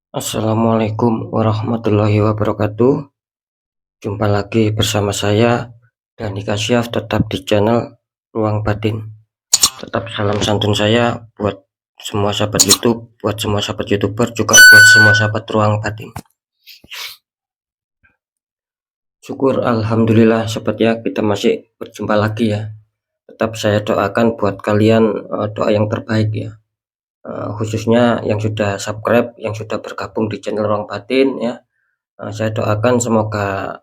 Assalamualaikum warahmatullahi wabarakatuh. Jumpa lagi bersama saya Dani Kasyaf, tetap di channel Ruang Batin. Tetap salam santun saya buat semua sahabat YouTube, buat semua sahabat YouTuber, juga buat semua sahabat Ruang Batin. Syukur alhamdulillah sahabat ya, kita masih berjumpa lagi ya. Tetap saya doakan buat kalian doa yang terbaik ya. Khususnya yang sudah subscribe, yang sudah bergabung di channel Ruang Batin ya. Saya doakan semoga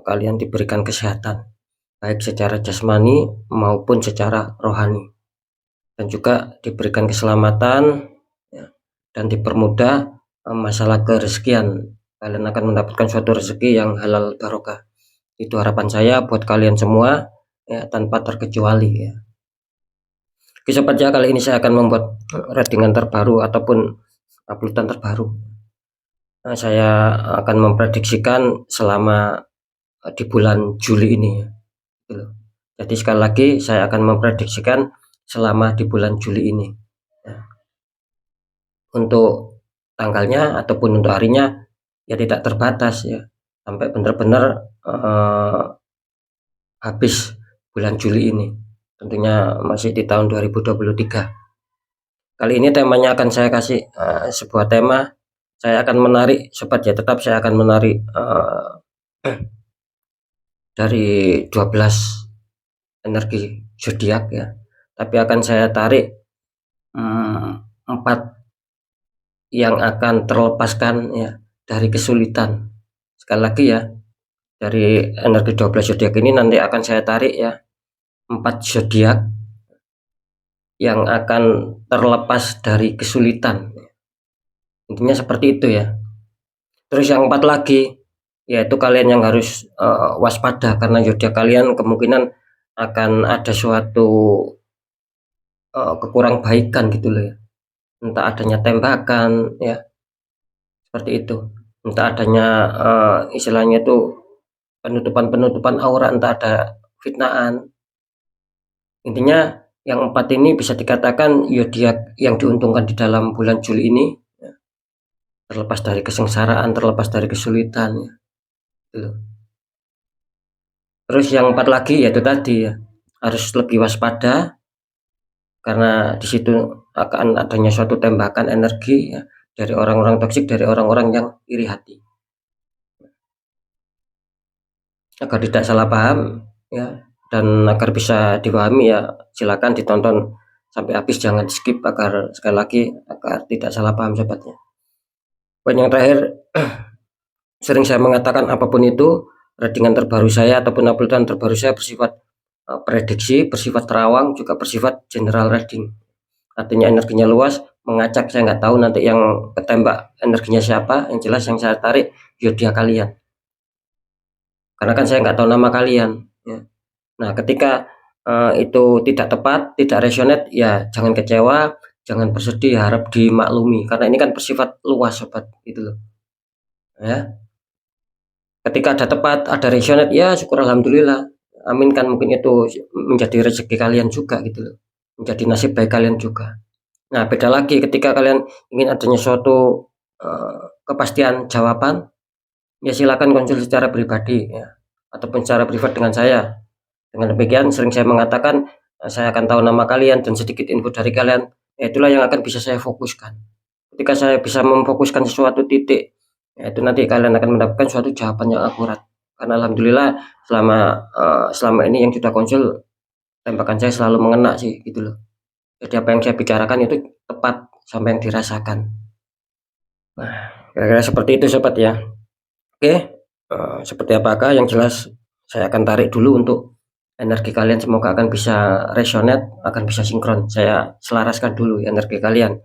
kalian diberikan kesehatan baik secara jasmani maupun secara rohani, dan juga diberikan keselamatan ya, dan dipermudah masalah kerezekian. Kalian akan mendapatkan suatu rezeki yang halal barokah. Itu harapan saya buat kalian semua ya, tanpa terkecuali ya. Oke sobat ya, kali ini saya akan membuat ratingan terbaru ataupun uploadan terbaru. Saya akan memprediksikan selama di bulan Juli ini ya, gitu. Jadi sekali lagi saya akan memprediksikan selama di bulan Juli ini ya. Untuk tanggalnya ataupun untuk harinya ya tidak terbatas ya, sampai benar-benar habis bulan Juli ini, tentunya masih di tahun 2023. Kali ini temanya akan saya kasih sebuah tema. Saya akan menarik sobat ya, tetap saya akan menarik dari 12 energi zodiak ya, tapi akan saya tarik 4 yang akan terlepaskan ya dari kesulitan. Sekali lagi ya, dari energi 12 zodiak ini nanti akan saya tarik ya 4 zodiak yang akan terlepas dari kesulitan. Intinya seperti itu ya. Terus yang 4 lagi yaitu kalian yang harus waspada, karena zodiak kalian kemungkinan akan ada suatu kekurang baikan gitu loh ya. Entah adanya tembakan ya, seperti itu. Entah adanya istilahnya itu penutupan aura, entah ada fitnaan. Intinya yang 4 ini bisa dikatakan zodiak yang diuntungkan di dalam bulan Juli ini ya, terlepas dari kesengsaraan, terlepas dari kesulitan ya, gitu. Terus yang 4 lagi yaitu tadi ya, harus lebih waspada karena di situ akan adanya suatu tembakan energi ya, dari orang-orang toksik, dari orang-orang yang iri hati. Agar tidak salah paham ya, dan agar bisa dipahami ya, silakan ditonton sampai habis, jangan skip, agar sekali lagi agar tidak salah paham sobatnya. Poin yang terakhir, sering saya mengatakan apapun itu, ratingan terbaru saya ataupun uploadan terbaru saya bersifat prediksi, bersifat terawang, juga bersifat general reading. Artinya energinya luas, mengacak, saya nggak tahu nanti yang ketembak energinya siapa, yang jelas yang saya tarik zodiak kalian. Karena kan saya nggak tahu nama kalian ya. Nah ketika itu tidak tepat, tidak resonate ya, jangan kecewa, jangan bersedih, harap dimaklumi, karena ini kan bersifat luas sobat gitu loh ya. Ketika ada tepat, ada resonate ya syukur alhamdulillah, aminkan, mungkin itu menjadi rezeki kalian juga gitu loh, menjadi nasib baik kalian juga. Nah beda lagi ketika kalian ingin adanya suatu kepastian jawaban, ya silakan konsul secara pribadi ya, ataupun secara privat dengan saya. Dengan demikian sering saya mengatakan saya akan tahu nama kalian dan sedikit info dari kalian, ya itulah yang akan bisa saya fokuskan. Ketika saya bisa memfokuskan sesuatu titik, ya itu nanti kalian akan mendapatkan suatu jawaban yang akurat. Karena alhamdulillah selama ini yang sudah konsul, tembakan saya selalu mengena sih gitu loh. Jadi apa yang saya bicarakan itu tepat sampai yang dirasakan. Nah, kira-kira seperti itu sobat ya. Oke, seperti apakah yang jelas saya akan tarik dulu untuk energi kalian, semoga akan bisa resonate, akan bisa sinkron. Saya selaraskan dulu energi kalian.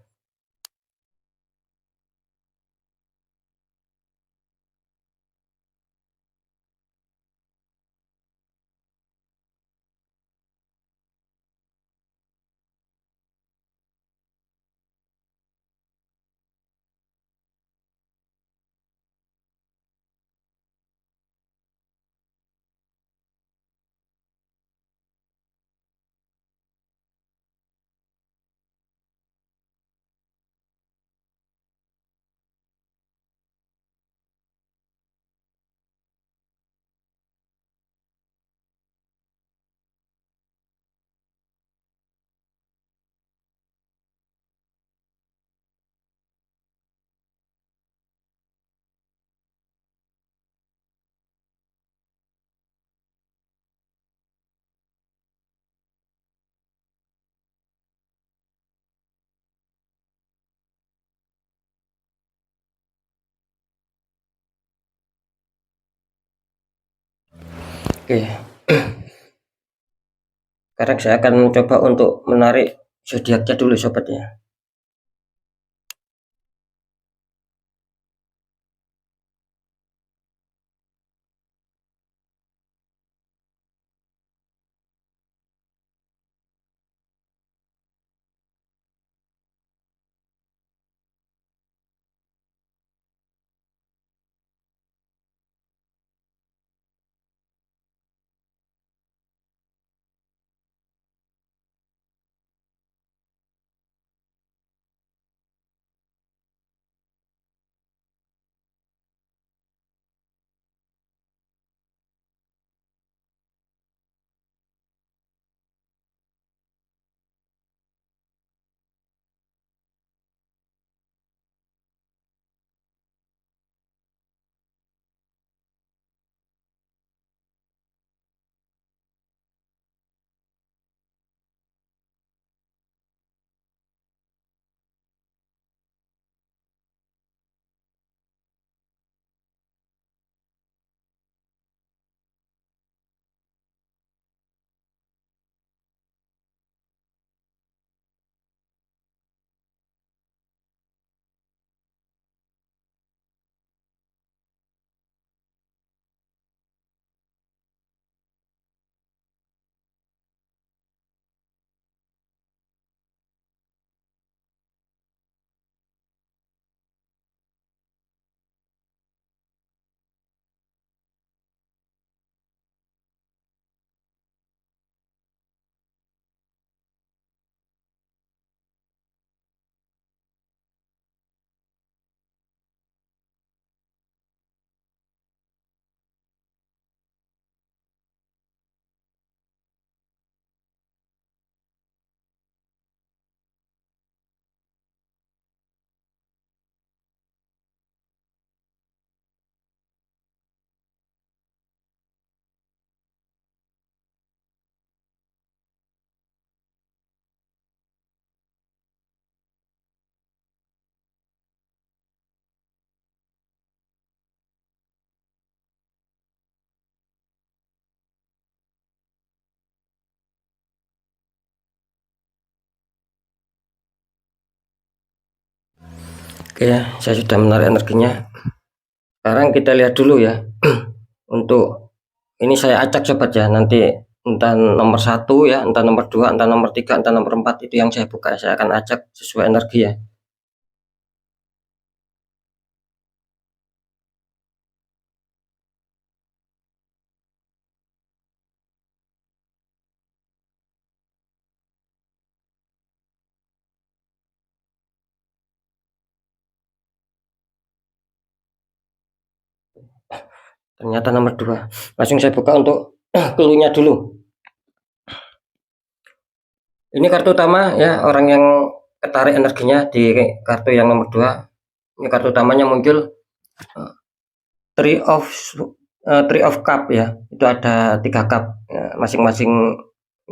Oke, sekarang saya akan coba untuk menarik zodiaknya dulu sobat ya. Oke ya, saya sudah menarik energinya. Sekarang kita lihat dulu ya. Untuk ini saya acak sobat ya, nanti entah nomor 1 ya, entah nomor 2, entah nomor 3, entah nomor 4 itu yang saya buka. Saya akan acak sesuai energi ya. Ternyata nomor 2. Langsung saya buka untuk clue-nya dulu. Ini kartu utama ya, orang yang ketarik energinya di kartu yang nomor 2. Ini kartu utamanya muncul Three of Three of Cup ya. Itu ada 3 cup. Ya, masing-masing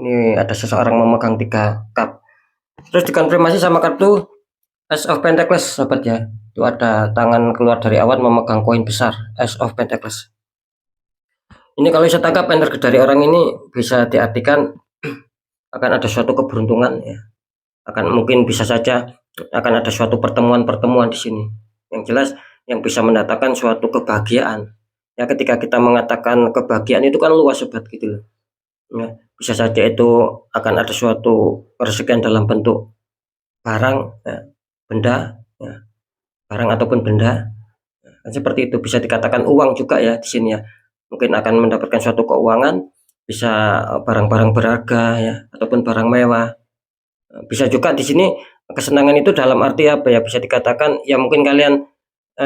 ini ada seseorang memegang 3 cup. Terus dikonfirmasi sama kartu Ace of Pentacles sobat ya. Itu ada tangan keluar dari awan memegang koin besar, Ace of Pentacles. Ini kalau saya tangkap energi dari orang ini bisa diartikan akan ada suatu keberuntungan ya. Akan mungkin bisa saja akan ada suatu pertemuan-pertemuan di sini. Yang jelas yang bisa mendatangkan suatu kebahagiaan. Ya ketika kita mengatakan kebahagiaan itu kan luas sobat gitu loh. Ya, bisa saja itu akan ada suatu rezekian dalam bentuk barang, ya, benda, ya, barang ataupun benda. Nah, seperti itu bisa dikatakan uang juga ya di sini ya. Mungkin akan mendapatkan suatu keuangan, bisa barang-barang berharga ya ataupun barang mewah. Bisa juga di sini kesenangan itu dalam arti apa ya? Bisa dikatakan ya mungkin kalian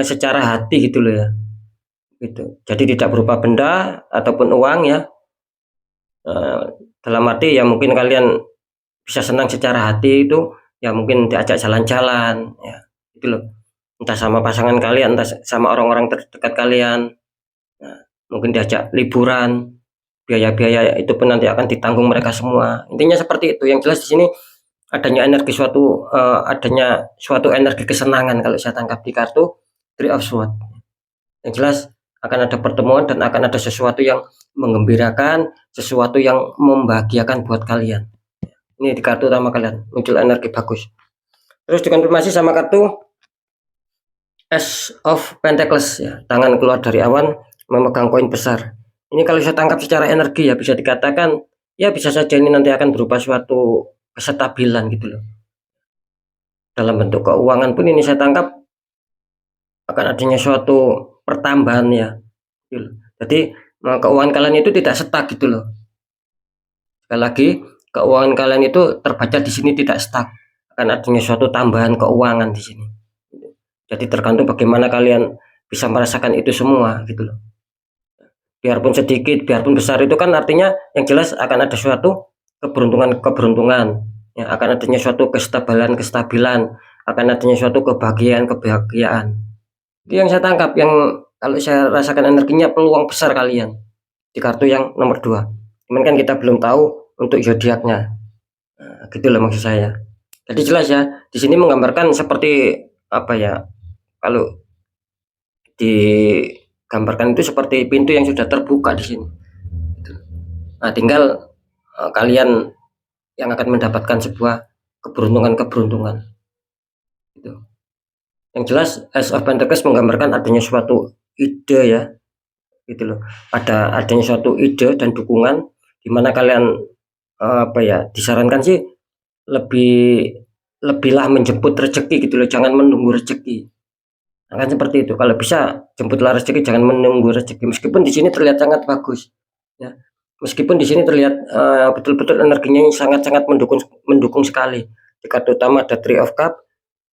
secara hati gitu loh ya. Gitu. Jadi tidak berupa benda ataupun uang ya. Dalam arti ya mungkin kalian bisa senang secara hati itu ya mungkin diajak jalan-jalan ya. Gitu loh. Entah sama pasangan kalian, entah sama orang-orang terdekat kalian. Nah, mungkin diajak liburan, biaya-biaya itu pun nanti akan ditanggung mereka semua. Intinya seperti itu. Yang jelas di sini adanya suatu energi kesenangan kalau saya tangkap di kartu Three of Swords. Yang jelas akan ada pertemuan dan akan ada sesuatu yang menggembirakan, sesuatu yang membahagiakan buat kalian. Ini di kartu utama kalian muncul energi bagus. Terus dikonfirmasi sama kartu Ace of Pentacles ya, tangan keluar dari awan memegang koin besar. Ini kalau saya tangkap secara energi ya bisa dikatakan ya bisa saja ini nanti akan berupa suatu kestabilan gitu loh. Dalam bentuk keuangan pun ini saya tangkap akan adanya suatu pertambahan ya. Gitu loh. Jadi keuangan kalian itu tidak stuck gitu loh. Sekali lagi, keuangan kalian itu terbaca di sini tidak stuck, akan adanya suatu tambahan keuangan di sini. Jadi tergantung bagaimana kalian bisa merasakan itu semua gitu loh. Biarpun sedikit, biarpun besar itu kan artinya yang jelas akan ada suatu keberuntungan, ya, akan adanya suatu kestabilan, akan adanya suatu kebahagiaan. Itu yang saya tangkap, yang kalau saya rasakan energinya peluang besar kalian di kartu yang nomor 2. Cuman kan kita belum tahu untuk zodiaknya. Nah, gitu loh maksud saya. Jadi jelas ya, di sini menggambarkan seperti apa ya? Kalau digambarkan itu seperti pintu yang sudah terbuka di sini. Nah, tinggal kalian yang akan mendapatkan sebuah keberuntungan. Gitu. Yang jelas Ace of Pentacles menggambarkan adanya suatu ide ya, gitu loh. Adanya suatu ide dan dukungan di mana kalian apa ya, disarankan sih lebihlah menjemput rezeki gitu loh, jangan menunggu rezeki. Nah, kan seperti itu. Kalau bisa jemputlah rezeki, jangan menunggu rezeki. Meskipun di sini terlihat sangat bagus, ya. Meskipun di sini terlihat betul-betul energinya sangat-sangat mendukung sekali. Di kartu utama ada Three of Cup,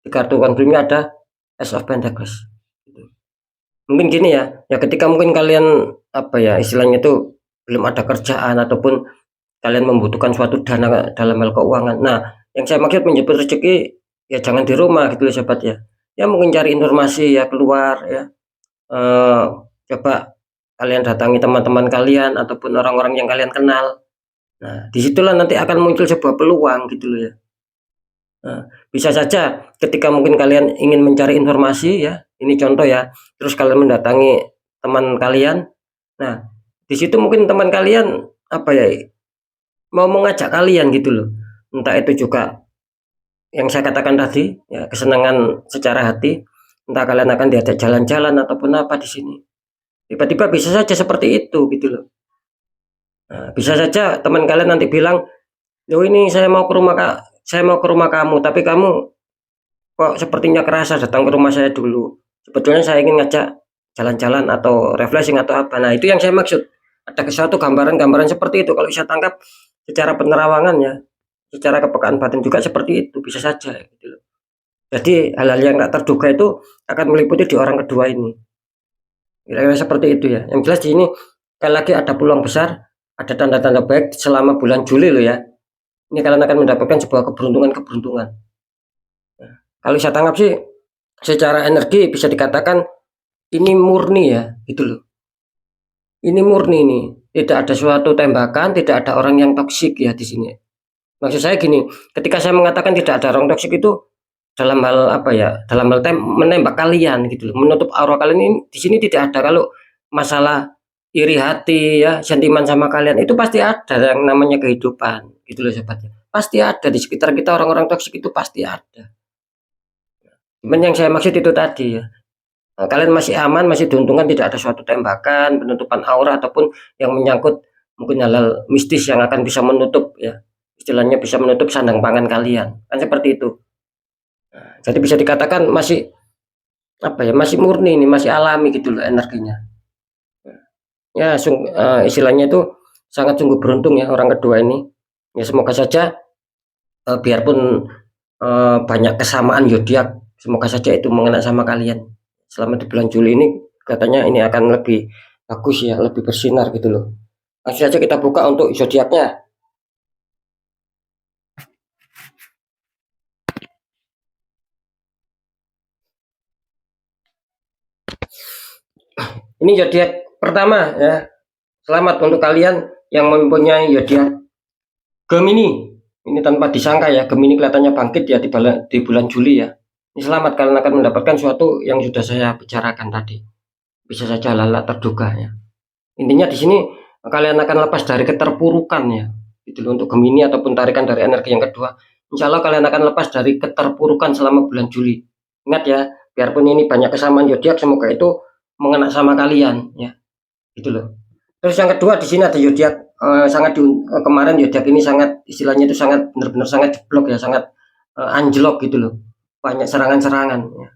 di kartu confirmnya ada Ace of Pentacles. Mungkin gini ya, ketika mungkin kalian apa ya istilahnya itu belum ada kerjaan ataupun kalian membutuhkan suatu dana dalam hal keuangan. Nah, yang saya maksud menjemput rezeki ya jangan di rumah gitu loh sobat ya. Ya mungkin cari informasi ya keluar ya. Coba kalian datangi teman-teman kalian ataupun orang-orang yang kalian kenal. Nah, disitulah nanti akan muncul sebuah peluang gitu loh ya. Nah, bisa saja ketika mungkin kalian ingin mencari informasi ya, ini contoh ya, terus kalian mendatangi teman kalian. Nah, di situ mungkin teman kalian apa ya, mau mengajak kalian gitu loh. Entah itu juga yang saya katakan tadi, ya kesenangan secara hati, entah kalian akan diajak jalan-jalan ataupun apa di sini. Tiba-tiba bisa saja seperti itu gitu loh. Nah, bisa saja teman kalian nanti bilang, "Yo ini saya mau ke rumah kamu, tapi kamu kok sepertinya kerasa datang ke rumah saya dulu. Sebetulnya saya ingin ngajak jalan-jalan atau refreshing atau apa." Nah, itu yang saya maksud. Ada suatu gambaran-gambaran seperti itu kalau saya tangkap secara penerawangan ya, secara kepekaan batin juga seperti itu, bisa saja gitu loh. Jadi hal-hal yang nggak terduga itu akan meliputi di orang kedua ini. Kira-kira seperti itu ya. Yang jelas di sini sekali lagi ada peluang besar, ada tanda-tanda baik selama bulan Juli loh ya. Ini kalian akan mendapatkan sebuah keberuntungan. Nah, kalau saya tangkap sih secara energi bisa dikatakan ini murni ya, gitu loh. Ini murni nih, tidak ada suatu tembakan, tidak ada orang yang toksik ya di sini. Maksud saya gini, ketika saya mengatakan tidak ada orang toksik itu dalam hal apa ya? Dalam hal menembak kalian gitu loh, menutup aura kalian ini di sini tidak ada. Kalau masalah iri hati ya, sentimen sama kalian itu pasti ada yang namanya kehidupan gitu loh sobat. Pasti ada di sekitar kita orang-orang toksik itu pasti ada. Cuman yang saya maksud itu tadi ya. Nah, kalian masih aman, masih diuntungkan, tidak ada suatu tembakan, penutupan aura ataupun yang menyangkut mungkin hal-hal mistis yang akan bisa menutup ya. Istilahnya bisa menutup sandang pangan kalian. Kan seperti itu. Nah, jadi bisa dikatakan masih apa ya? Masih murni ini, masih alami gitu loh energinya. Ya, istilahnya itu sangat sungguh beruntung ya orang kedua ini. Ya semoga saja biarpun banyak kesamaan zodiak, semoga saja itu mengena sama kalian. Selama di bulan Juli ini katanya ini akan lebih bagus ya, lebih bersinar gitu loh. Langsung saja kita buka untuk zodiaknya. Ini zodiak pertama ya. Selamat untuk kalian yang mempunyai zodiak Gemini. Ini tanpa disangka ya, Gemini kelihatannya bangkit ya di bulan Juli ya. Ini selamat, kalian akan mendapatkan sesuatu yang sudah saya bicarakan tadi. bisa saja hal terduga ya. Intinya di sini kalian akan lepas dari keterpurukan ya, gitu loh, untuk Gemini ataupun tarikan dari energi yang kedua. Insya Allah kalian akan lepas dari keterpurukan selama bulan Juli. Ingat ya, biarpun ini banyak kesamaan zodiak, semoga itu mengena sama kalian ya, gitu loh. Terus yang kedua di sini ada zodiak kemarin zodiak ini sangat istilahnya itu sangat benar-benar sangat jeblok ya, sangat anjlok gitu loh. Banyak serangan-serangan ya.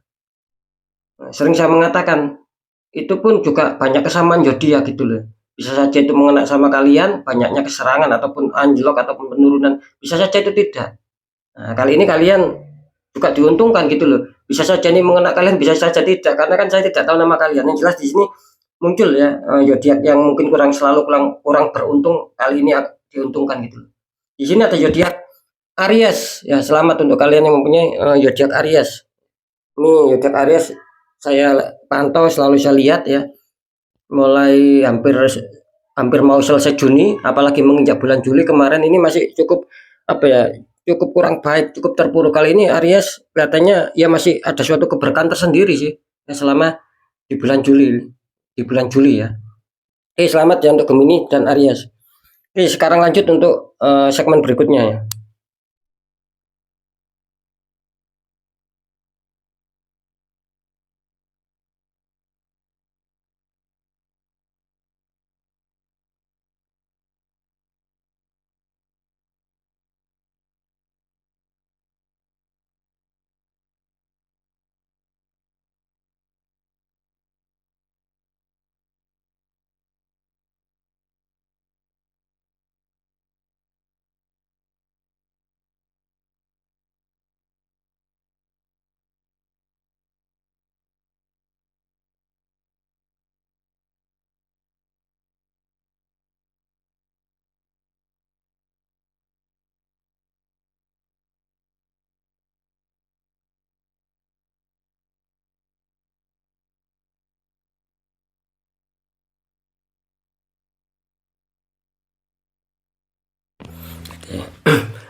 Sering saya mengatakan itu pun juga banyak kesamaan zodiak gitu loh. Bisa saja itu mengena sama kalian, banyaknya keserangan ataupun anjlok ataupun penurunan. Bisa saja itu tidak. Nah, kali ini kalian juga diuntungkan gitu loh. Bisa saja ini mengena kalian, bisa saja tidak. Karena kan saya tidak tahu nama kalian. Yang jelas di sini muncul ya zodiak yang mungkin kurang beruntung, kali ini diuntungkan gitu loh. Di sini ada zodiak Aries ya. Selamat untuk kalian yang mempunyai zodiak Aries. Ini zodiak Aries saya pantau, selalu saya lihat ya, mulai hampir hampir mau selesai Juni, apalagi menginjak bulan Juli kemarin ini masih cukup apa ya, cukup kurang baik, cukup terpuruk. Kali ini Aries kelihatannya ya masih ada suatu keberkahan tersendiri sih ya, selama di bulan Juli ya. Oke, selamat ya untuk Gemini dan Aries. Oke, sekarang lanjut untuk segmen berikutnya ya.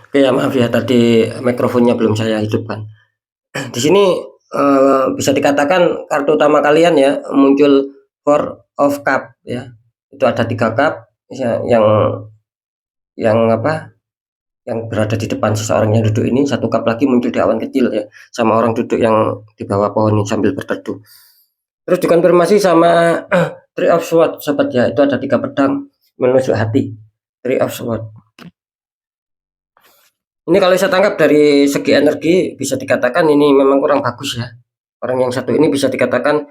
Oke ya, maaf ya tadi mikrofonnya belum saya hidupkan. Di sini bisa dikatakan kartu utama kalian ya muncul Four of Cup ya. Itu ada 3 cup ya, yang apa? Yang berada di depan seseorang yang duduk ini, 1 cup lagi muncul di awan kecil ya, sama orang duduk yang di bawah pohon ini sambil berteduh. Terus dikonfirmasi sama Three of Swords sobat ya, itu ada 3 pedang menusuk hati. Three of Swords. Ini kalau saya tangkap dari segi energi bisa dikatakan ini memang kurang bagus ya. Orang yang satu ini bisa dikatakan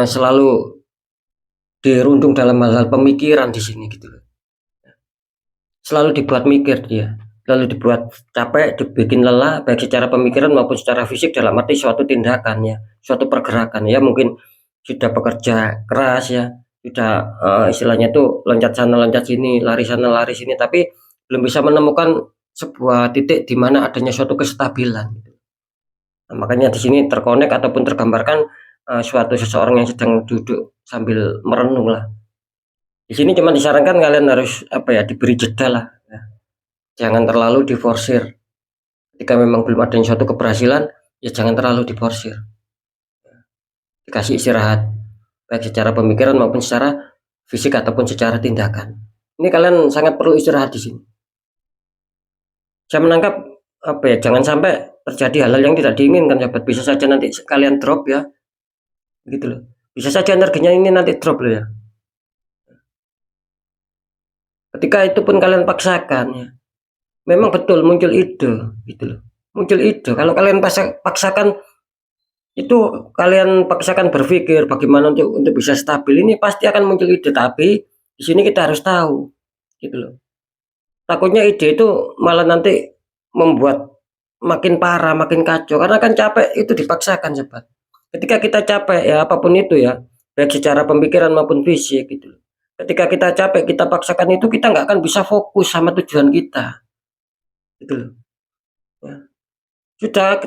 selalu dirundung dalam hal-hal pemikiran di sini gitu loh. Selalu dibuat mikir dia, lalu dibuat capek, dibikin lelah baik secara pemikiran maupun secara fisik, dalam arti suatu tindakan ya, suatu pergerakan ya, mungkin sudah bekerja keras ya, sudah istilahnya tuh loncat sana loncat sini, lari sana lari sini, tapi belum bisa menemukan sebuah titik di mana adanya suatu kestabilan. Nah, makanya di sini terkonek ataupun tergambarkan suatu seseorang yang sedang duduk sambil merenung lah. Di sini cuma disarankan kalian harus apa ya, diberi jeda lah. Ya. Jangan terlalu diforsir. Ketika memang belum ada suatu keberhasilan, ya jangan terlalu diforsir. Dikasih istirahat, baik secara pemikiran maupun secara fisik ataupun secara tindakan. Ini kalian sangat perlu istirahat di sini. Saya menangkap apa ya, jangan sampai terjadi hal-hal yang tidak diinginkan sahabat. Bisa saja nanti kalian drop ya, gitu loh. Bisa saja energinya ini nanti drop loh ya. Ketika itu pun kalian paksakan ya, memang betul muncul ide gitu loh, muncul ide. Kalau kalian paksakan itu, kalian paksakan berpikir bagaimana untuk bisa stabil, ini pasti akan muncul ide. Tapi di sini kita harus tahu gitu loh, takutnya ide itu malah nanti membuat makin parah, makin kacau, karena kan capek itu dipaksakan cepat. Ketika kita capek ya, apapun itu ya, baik secara pemikiran maupun fisik gitu, ketika kita capek kita paksakan itu, kita nggak akan bisa fokus sama tujuan kita gitu loh ya. Sudah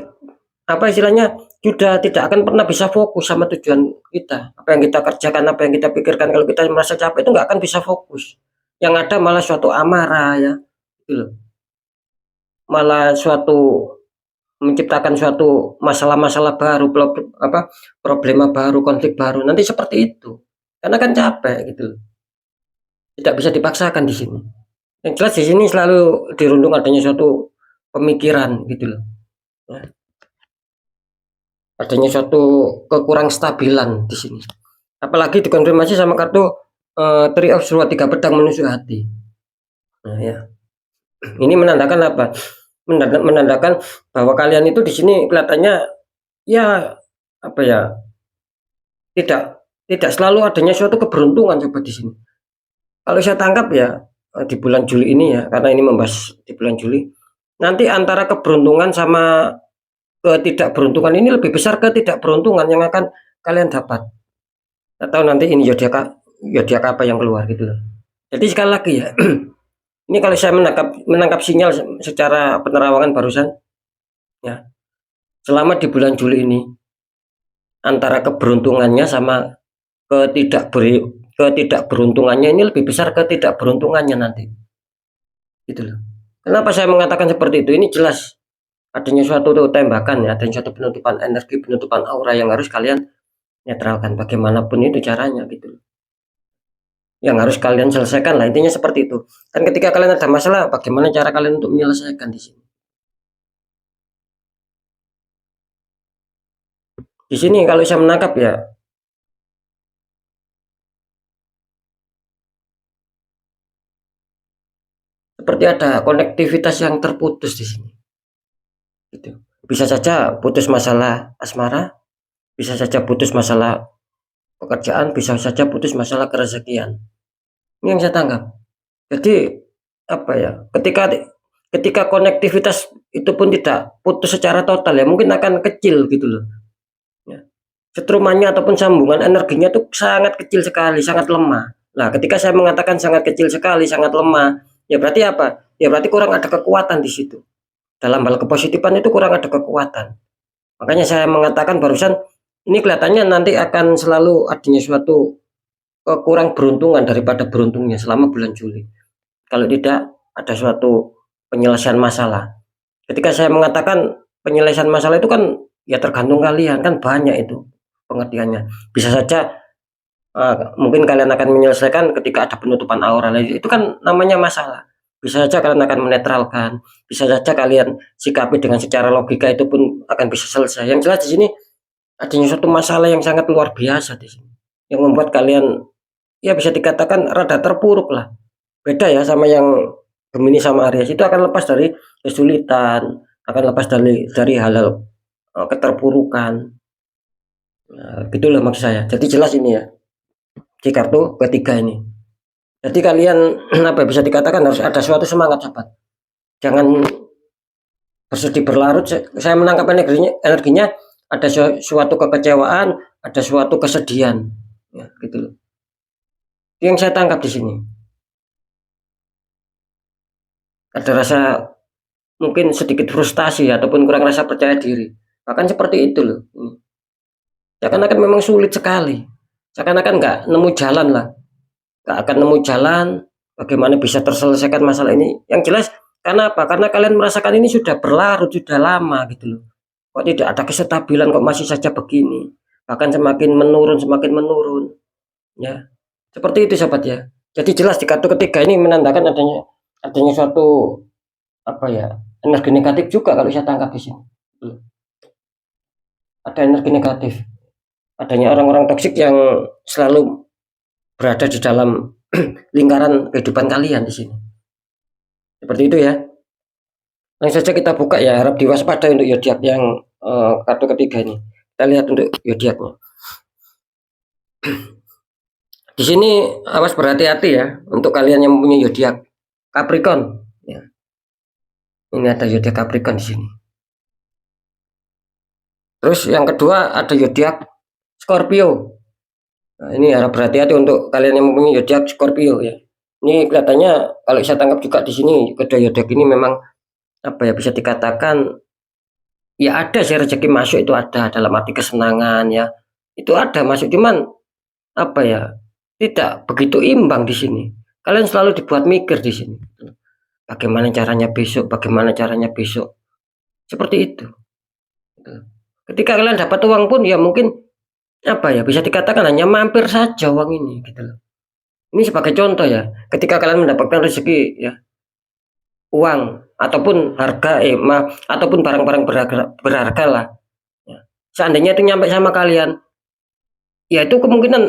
apa istilahnya, sudah tidak akan pernah bisa fokus sama tujuan kita, apa yang kita kerjakan, apa yang kita pikirkan. Kalau kita merasa capek itu nggak akan bisa fokus, yang ada malah suatu amarah ya gitu loh, malah suatu menciptakan suatu masalah-masalah baru, problema baru, konflik baru, nanti seperti itu. Karena kan capek gitu loh. Tidak bisa dipaksakan di sini. Yang jelas di sini selalu dirundung adanya suatu pemikiran gitu loh. Ya. Adanya suatu kekurang stabilan di sini. Apalagi dikonfirmasi sama kartu Three of Swords, 3 pedang menusuk hati. Nah, ya. Ini menandakan apa? Menandakan bahwa kalian itu di sini kelihatannya ya apa ya? Tidak selalu adanya suatu keberuntungan coba di sini. Kalau saya tangkap ya di bulan Juli ini ya, karena ini membahas di bulan Juli, nanti antara keberuntungan sama ketidakberuntungan ini lebih besar ketidakberuntungan yang akan kalian dapat. Atau nanti ini zodiak apa yang keluar gitu loh. Jadi sekali lagi ya, ini kalau saya menangkap sinyal secara penerawangan barusan ya, selama di bulan Juli ini antara keberuntungannya sama ketidakberuntungannya ini lebih besar ketidakberuntungannya nanti. Gitu loh. Kenapa saya mengatakan seperti itu? Ini jelas adanya suatu tembakan ya, adanya suatu penutupan energi, penutupan aura yang harus kalian netralkan bagaimanapun itu caranya gitu. Yang harus kalian selesaikan lah, intinya seperti itu. Dan ketika kalian ada masalah, bagaimana cara kalian untuk menyelesaikan di sini? Di sini kalau saya menangkap ya, seperti ada konektivitas yang terputus di sini. Gitu. Bisa saja putus masalah asmara, bisa saja putus masalah pekerjaan, bisa saja putus masalah kerezekian. Ini yang saya tangkap. Jadi apa ya? Ketika konektivitas itu pun tidak putus secara total ya, mungkin akan kecil gitu loh. Ya. Setrumannya ataupun sambungan energinya itu sangat kecil sekali, sangat lemah. Nah, ketika saya mengatakan sangat kecil sekali, sangat lemah, ya berarti apa? Ya berarti kurang ada kekuatan di situ. Dalam hal kepositifan itu kurang ada kekuatan. Makanya saya mengatakan barusan ini kelihatannya nanti akan selalu adanya suatu kurang beruntungan daripada beruntungnya selama bulan Juli. Kalau tidak ada suatu penyelesaian masalah. Ketika saya mengatakan penyelesaian masalah itu kan ya tergantung kalian, kan banyak itu pengertiannya. Bisa saja mungkin kalian akan menyelesaikan ketika ada penutupan aura, itu kan namanya masalah. Bisa saja kalian akan menetralkan, bisa saja kalian sikapi dengan secara logika, itu pun akan bisa selesai. Yang jelas di sini adanya suatu masalah yang sangat luar biasa di sini, yang membuat kalian ya bisa dikatakan rada terpuruk lah. Beda ya sama yang Gemini sama Aries, itu akan lepas dari kesulitan, akan lepas dari hal-hal keterpurukan. Nah, gitulah maksud saya. Jadi jelas ini ya di kartu ketiga ini. Jadi kalian apa bisa dikatakan harus ada suatu semangat sahabat. Jangan bersedih berlarut. Saya menangkap energinya ada suatu kekecewaan, ada suatu kesedihan, ya, gitu loh. Yang saya tangkap di sini. Ada rasa mungkin sedikit frustasi ataupun kurang rasa percaya diri. Bahkan seperti itu loh. Seakan-akan memang sulit sekali. Seakan-akan nggak nemu jalan lah. Nggak akan nemu jalan bagaimana bisa terselesaikan masalah ini. Yang jelas karena apa? Karena kalian merasakan ini sudah berlarut, sudah lama gitu loh. Kok tidak ada kestabilan, kok masih saja begini. Bahkan semakin menurun. Ya. Seperti itu sahabat ya. Jadi jelas di kartu ketiga ini menandakan adanya suatu apa ya? Energi negatif juga kalau saya tangkap di sini. Ada energi negatif. Adanya orang-orang toksik yang selalu berada di dalam lingkaran kehidupan kalian di sini. Seperti itu ya. Langsung saja kita buka ya, harap diwaspadai untuk zodiak yang kartu ketiga ini. Kita lihat untuk zodiaknya. Di sini awas berhati-hati ya untuk kalian yang mempunyai zodiak Capricorn. Ya. Ini ada zodiak Capricorn di sini. Terus yang kedua ada zodiak Scorpio. Nah, ini harap berhati-hati untuk kalian yang mempunyai zodiak Scorpio ya. Ini kelihatannya kalau saya tangkap juga di sini kedua zodiak ini memang apa ya bisa dikatakan ya ada sih rezeki masuk itu ada dalam arti kesenangan ya. Itu ada masuk cuman apa ya tidak begitu imbang di sini. Kalian selalu dibuat mikir di sini. Bagaimana caranya besok? Bagaimana caranya besok? Seperti itu. Ketika kalian dapat uang pun ya mungkin apa ya, bisa dikatakan hanya mampir saja uang ini gitu loh. Ini sebagai contoh ya, ketika kalian mendapatkan rezeki ya, uang ataupun harga ataupun barang-barang berharga lah ya. Seandainya itu nyampe sama kalian, ya itu kemungkinan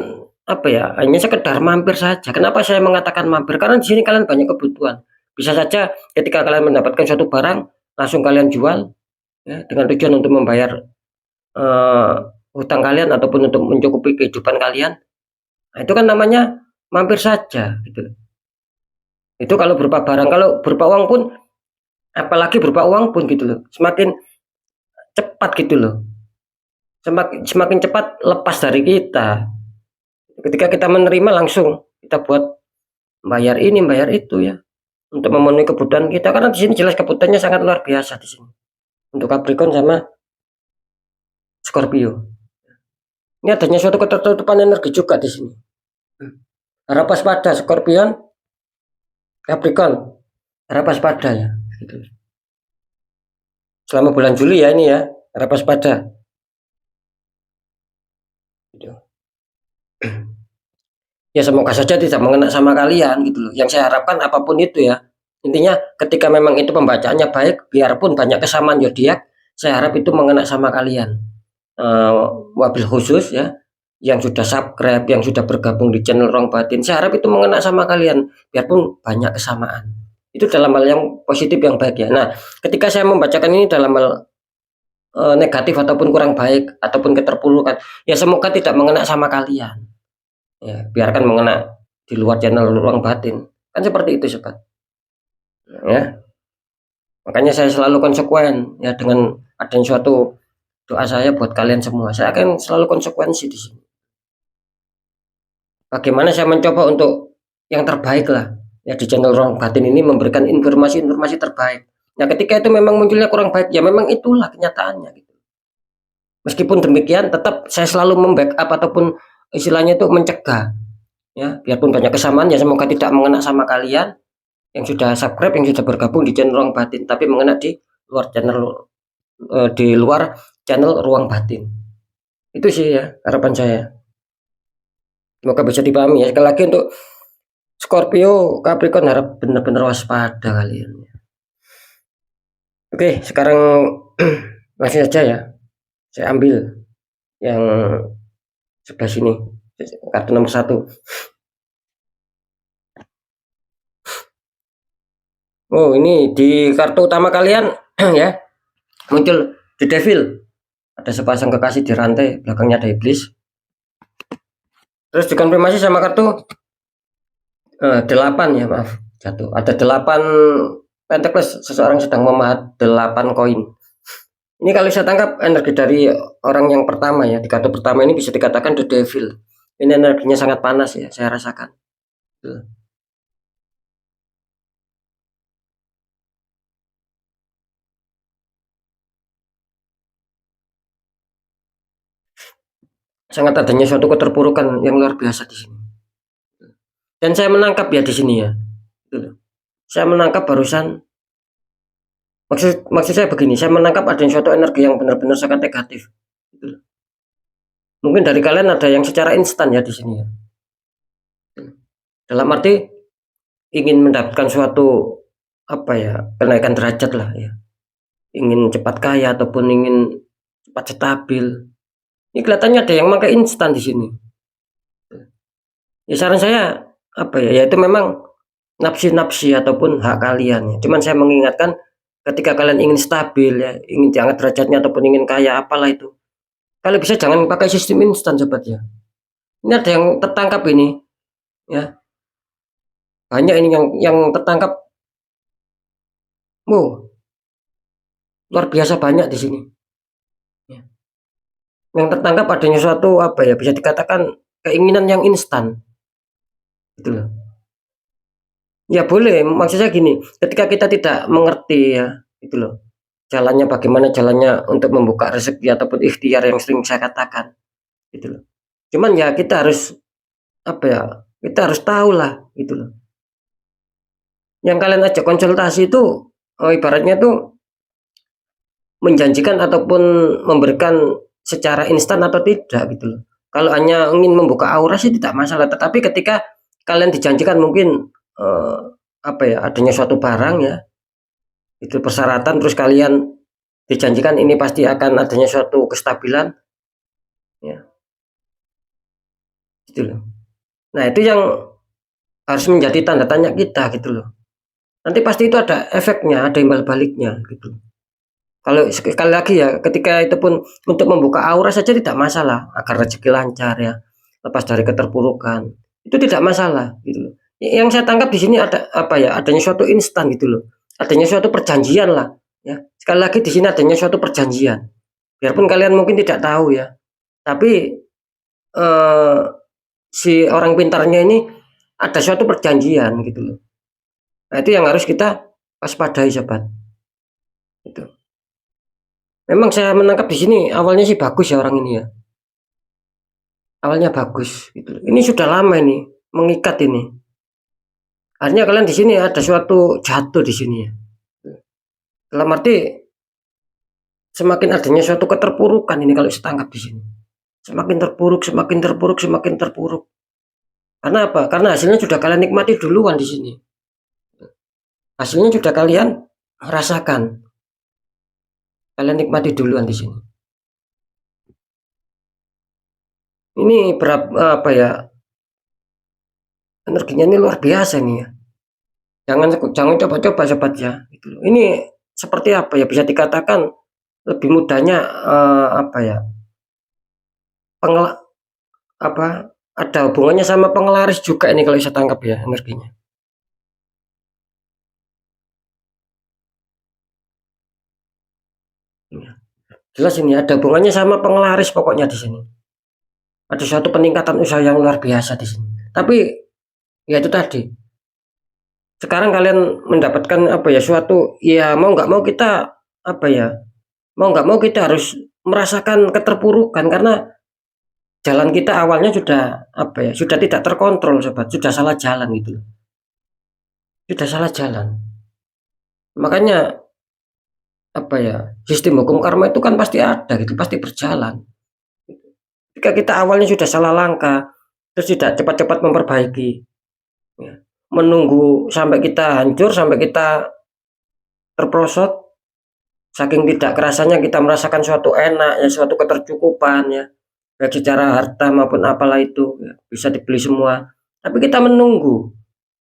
apa ya, hanya sekedar mampir saja. Kenapa saya mengatakan mampir? Karena di sini kalian banyak kebutuhan. Bisa saja ketika kalian mendapatkan suatu barang langsung kalian jual ya, dengan tujuan untuk membayar eh, hutang kalian ataupun untuk mencukupi kehidupan kalian. Nah, itu kan namanya mampir saja gitu. Itu kalau berupa barang, kalau berupa uang pun, apalagi berupa uang pun gitu loh. Semakin cepat gitu loh. Semakin cepat lepas dari kita. Ketika kita menerima langsung kita buat bayar ini, bayar itu ya, untuk memenuhi kebutuhan kita. Karena di sini jelas kebutuhannya sangat luar biasa di sini. Untuk Capricorn sama Scorpio. Ini adanya suatu ketertutupan energi juga di sini. Harap waspada Scorpion, Capricorn, harap waspada ya. Gitu. Selama bulan Juli ya ini ya, harap waspada. Gitu. Ya semoga saja tidak mengena sama kalian gitu loh. Yang saya harapkan apapun itu ya, intinya ketika memang itu pembacaannya baik, biarpun banyak kesamaan zodiak, saya harap itu mengena sama kalian. Wabil khusus ya, yang sudah subscribe, yang sudah bergabung di channel Ruang Batin, saya harap itu mengena sama kalian, biarpun banyak kesamaan. Itu dalam hal yang positif, yang baik ya. Nah, ketika saya membacakan ini dalam hal negatif ataupun kurang baik ataupun keterpurukan, ya semoga tidak mengena sama kalian. Ya, biarkan mengena di luar channel Ruang Batin. Kan seperti itu sobat. Ya. Makanya saya selalu konsekuen ya dengan adanya suatu doa saya buat kalian semua. Saya akan selalu konsekuensi di sini. Bagaimana saya mencoba untuk yang terbaik lah ya di channel Ruang Batin ini, memberikan informasi-informasi terbaik. Nah, ketika itu memang munculnya kurang baik, ya memang itulah kenyataannya gitu. Meskipun demikian, tetap saya selalu membackup ataupun istilahnya itu mencegah. Ya, biarpun banyak kesamaan, ya semoga tidak mengena sama kalian yang sudah subscribe, yang sudah bergabung di channel Ruang Batin, tapi mengena di luar channel Ruang Batin. Itu sih ya harapan saya. Semoga bisa dipahami ya. Sekali lagi untuk Scorpio, Capricorn, harap benar-benar waspada kalian. Oke, sekarang langsung saja ya. Saya ambil yang sebelah sini, kartu nomor 1. Oh, ini di kartu utama kalian ya, muncul The Devil. Ada sepasang kekasih di rantai, belakangnya ada iblis. Terus dikonfirmasi sama kartu 8 ya, maaf, jatuh. Ada 8 Pentacles, seseorang sedang memahat 8 koin. Ini kalau saya tangkap energi dari orang yang pertama ya, di kartu pertama ini bisa dikatakan The Devil. Ini energinya sangat panas ya, saya rasakan. Tuh. Sangat adanya suatu keterpurukan yang luar biasa di sini. Dan saya menangkap ya di sini ya. Saya menangkap barusan, maksud saya begini, saya menangkap adanya suatu energi yang benar-benar sangat negatif. Mungkin dari kalian ada yang secara instan ya di sini ya. Dalam arti ingin mendapatkan suatu apa ya, kenaikan derajat lah ya. Ingin cepat kaya ataupun ingin cepat stabil. Ini kelihatannya ada yang pakai instan di sini. Ya saran saya apa ya, yaitu memang nafsi-nafsi ataupun hak kalian ya. Cuman saya mengingatkan ketika kalian ingin stabil ya, ingin diangkat derajatnya ataupun ingin kaya apalah itu, kalau bisa jangan pakai sistem instan sobat ya. Ini ada yang tertangkap ini ya. Banyak ini yang tertangkap. Wow, luar biasa banyak di sini. Ya. Yang tertangkap adanya suatu apa ya, bisa dikatakan keinginan yang instan. Gitu loh. Ya boleh, maksud saya gini, ketika kita tidak mengerti ya, gitu loh. Jalannya bagaimana, jalannya untuk membuka rezeki ataupun ikhtiar yang sering saya katakan, gitu loh. Cuman ya kita harus apa ya, kita harus tahu lah, gitu loh. Yang kalian ajak konsultasi itu ibaratnya tuh menjanjikan ataupun memberikan secara instan atau tidak gitu loh. Kalau hanya ingin membuka aura sih tidak masalah, tetapi ketika kalian dijanjikan mungkin apa ya, adanya suatu barang ya, itu persyaratan, terus kalian dijanjikan ini pasti akan adanya suatu kestabilan ya, gitu loh. Nah, itu yang harus menjadi tanda tanya kita gitu loh. Nanti pasti itu ada efeknya, ada imbal baliknya gitu. Kalau sekali lagi ya, ketika itu pun untuk membuka aura saja tidak masalah, agar rezeki lancar ya, lepas dari keterpurukan, itu tidak masalah gitu loh. Yang saya tangkap di sini ada apa ya, adanya suatu instan gitu loh, adanya suatu perjanjian lah ya. Sekali lagi di sini adanya suatu perjanjian, biarpun kalian mungkin tidak tahu ya, tapi eh, si orang pintarnya ini ada suatu perjanjian gitu loh. Nah, itu yang harus kita waspadai sobat. Itu. Memang saya menangkap di sini awalnya sih bagus ya orang ini ya. Awalnya bagus gitu. Ini sudah lama ini mengikat ini. Artinya kalian di sini ada suatu jatuh di sini ya. Dalam arti semakin adanya suatu keterpurukan ini kalau saya tangkap di sini. Semakin terpuruk, semakin terpuruk, semakin terpuruk. Karena apa? Karena hasilnya sudah kalian nikmati duluan di sini. Hasilnya sudah kalian rasakan. Kalian nikmati duluan di sini. Ini berapa apa ya? Energinya ini luar biasa nih ya. Jangan coba-coba sobat ya. Gitu. Ini seperti apa ya? Bisa dikatakan lebih mudahnya apa ya? Pengel apa? Ada hubungannya sama penglaris juga ini kalau saya tangkap ya energinya. Jelas ini ada hubungannya sama penglaris pokoknya di sini. Ada suatu peningkatan usaha yang luar biasa di sini. Tapi ya itu tadi. Sekarang kalian mendapatkan apa ya, suatu ya, mau nggak mau kita apa ya, mau nggak mau kita harus merasakan keterpurukan karena jalan kita awalnya sudah apa ya, sudah tidak terkontrol sobat, sudah salah jalan gitu, sudah salah jalan. Makanya apa ya, sistem hukum karma itu kan pasti ada gitu, pasti berjalan. Jika kita awalnya sudah salah langkah, terus tidak cepat-cepat memperbaiki, ya, menunggu sampai kita hancur, sampai kita terprosot, saking tidak kerasanya kita merasakan suatu enak ya, suatu ketercukupan ya, baik secara harta maupun apalah itu ya, bisa dibeli semua. Tapi kita menunggu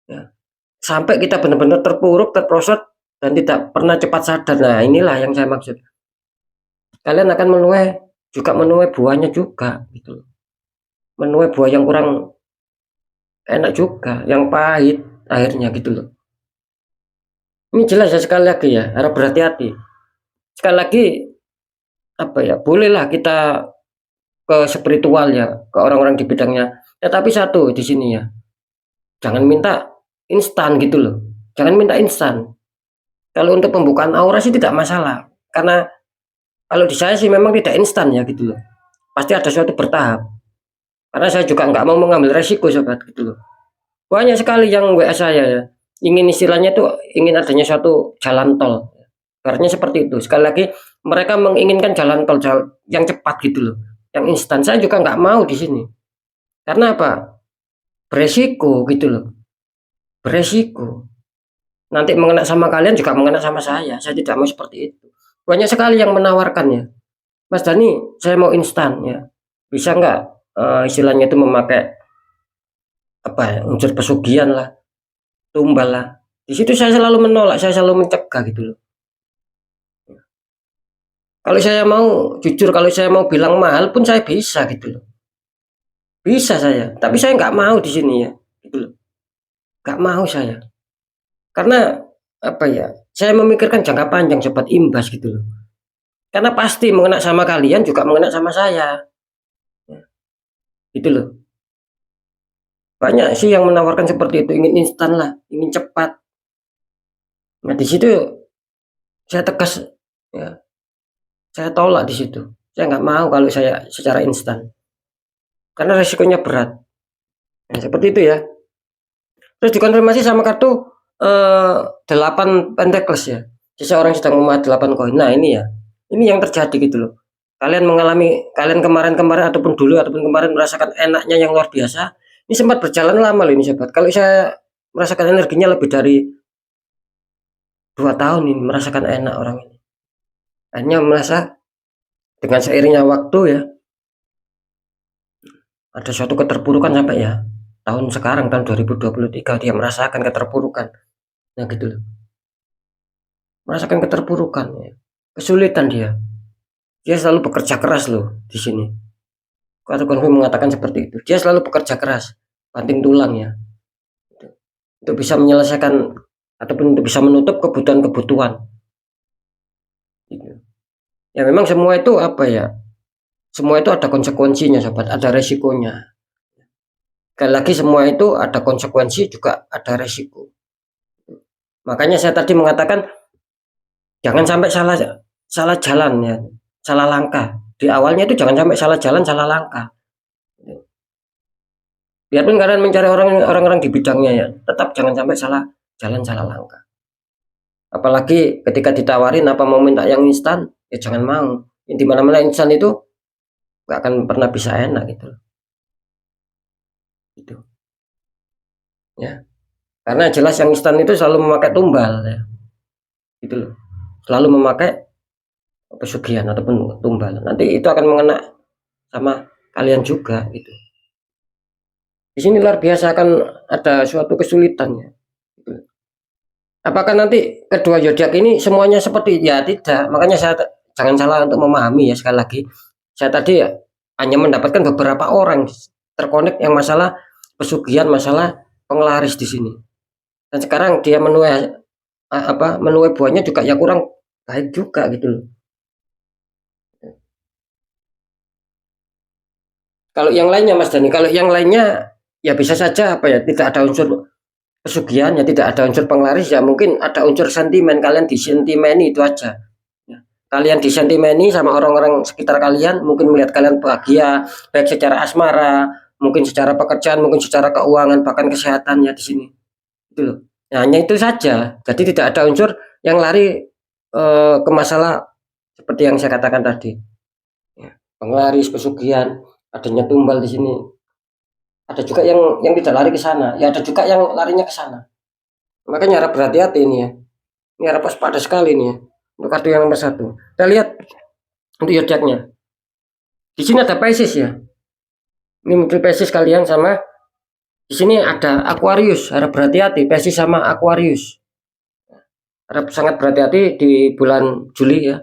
ya, sampai kita benar-benar terpuruk, terprosot dan tidak pernah cepat sadar. Nah, inilah yang saya maksud. Kalian akan menuai buahnya juga gitu. Menuai buah yang kurang enak juga, yang pahit akhirnya gitu loh. Ini jelas ya, sekali lagi ya, harap berhati-hati. Sekali lagi apa ya, bolehlah kita ke spiritual ya, ke orang-orang di bidangnya. Tetapi satu di sini ya, jangan minta instan gitu loh. Jangan minta instan. Kalau untuk pembukaan aura sih tidak masalah. Karena kalau di saya sih memang tidak instan ya gitu loh. Pasti ada suatu bertahap. Karena saya juga nggak mau mengambil resiko sobat gitu loh. Banyak sekali yang WA saya ya, ingin istilahnya itu ingin adanya suatu jalan tol. Artinya seperti itu. Sekali lagi mereka menginginkan jalan tol yang cepat gitu loh, yang instan. Saya juga nggak mau di sini. Karena apa? Beresiko gitu loh. Beresiko. Nanti mengena sama kalian juga mengena sama saya. Saya tidak mau seperti itu. Banyak sekali yang menawarkan ya. Mas Dani, saya mau instan ya. Bisa nggak istilahnya itu memakai apa ya, unsur pesugihan lah, tumbal lah. Di situ saya selalu menolak, saya selalu mencegah gitu loh. Kalau saya mau jujur, kalau saya mau bilang mahal pun saya bisa gitu loh. Bisa saya, tapi saya nggak mau di sini ya, gitu loh. Nggak mau saya. Karena apa ya? Saya memikirkan jangka panjang sobat, imbas gitu loh. Karena pasti mengena sama kalian juga mengena sama saya. Ya, gitu loh. Banyak sih yang menawarkan seperti itu, ingin instan lah, ingin cepat. Nah, di situ saya tegas ya, saya tolak di situ. Saya nggak mau kalau saya secara instan. Karena resikonya berat. Nah, seperti itu ya. Terus dikonfirmasi sama kartu 8 Pentacles ya. Seseorang sedang memegang 8 koin. Nah, ini ya. Ini yang terjadi gitu loh. Kalian kemarin-kemarin ataupun dulu ataupun kemarin merasakan enaknya yang luar biasa. Ini sempat berjalan lama loh ini sobat. Kalau saya merasakan energinya lebih dari 2 tahun ini, merasakan enak orang ini. Akhirnya merasa dengan seiringnya waktu ya, ada suatu keterpurukan sampai ya tahun sekarang, tahun 2023 dia merasakan keterpurukan. Nah gitu loh. Merasakan keterpurukan ya. Kesulitan dia. Dia selalu bekerja keras loh di sini. Kata Konfi mengatakan seperti itu. Dia selalu bekerja keras, banting tulang ya. Untuk bisa menyelesaikan ataupun untuk bisa menutup kebutuhan-kebutuhan. Gitu. Ya memang semua itu apa ya? Semua itu ada konsekuensinya sobat, ada resikonya. Sekali lagi semua itu ada konsekuensi juga ada resiko. Makanya saya tadi mengatakan jangan sampai salah jalan ya, salah langkah. Di awalnya itu jangan sampai salah jalan, salah langkah. Biarpun kalian mencari orang-orang di bidangnya ya, tetap jangan sampai salah jalan, salah langkah. Apalagi ketika ditawarin apa mau minta yang instan, ya jangan mau. Di mana-mana instan itu nggak akan pernah bisa enak gitu. Gitu. Ya. Karena jelas yang instan itu selalu memakai tumbal ya. Gitu loh. Selalu memakai pesugihan ataupun tumbal. Nanti itu akan mengena sama kalian juga gitu. Di sini luar biasa akan ada suatu kesulitan ya. Gitu. Apakah nanti kedua zodiak ini semuanya seperti ya tidak? Makanya saya jangan salah untuk memahami ya sekali lagi. Saya tadi ya, hanya mendapatkan beberapa orang terkonek yang masalah pesugihan, masalah penglaris di sini. Dan sekarang dia menuai buahnya juga ya kurang baik juga gitu loh. Kalau yang lainnya Mas Dani, kalau yang lainnya ya bisa saja apa ya tidak ada unsur pesugihan ya, tidak ada unsur penglaris ya, mungkin ada unsur sentimen, kalian disentimeni itu aja ya. Kalian disentimeni sama orang-orang sekitar kalian, mungkin melihat kalian bahagia baik secara asmara, mungkin secara pekerjaan, mungkin secara keuangan, bahkan kesehatan ya di sini itu loh. Nah, hanya itu saja, jadi tidak ada unsur yang lari ke masalah seperti yang saya katakan tadi ya, penglaris pesugihan, adanya tumbal di sini. Ada juga yang tidak lari ke sana ya, ada juga yang larinya ke sana. Makanya harap berhati-hati ini ya. Ini harap waspada sekali nih ya. Untuk kartu yang nomor 1. Kita lihat untuk zodiaknya. Di sini ada Pisces ya. Ini muncul Pisces kalian sama. Di sini ada Aquarius. Harap berhati-hati Pisces sama Aquarius. Harap sangat berhati-hati di bulan Juli ya.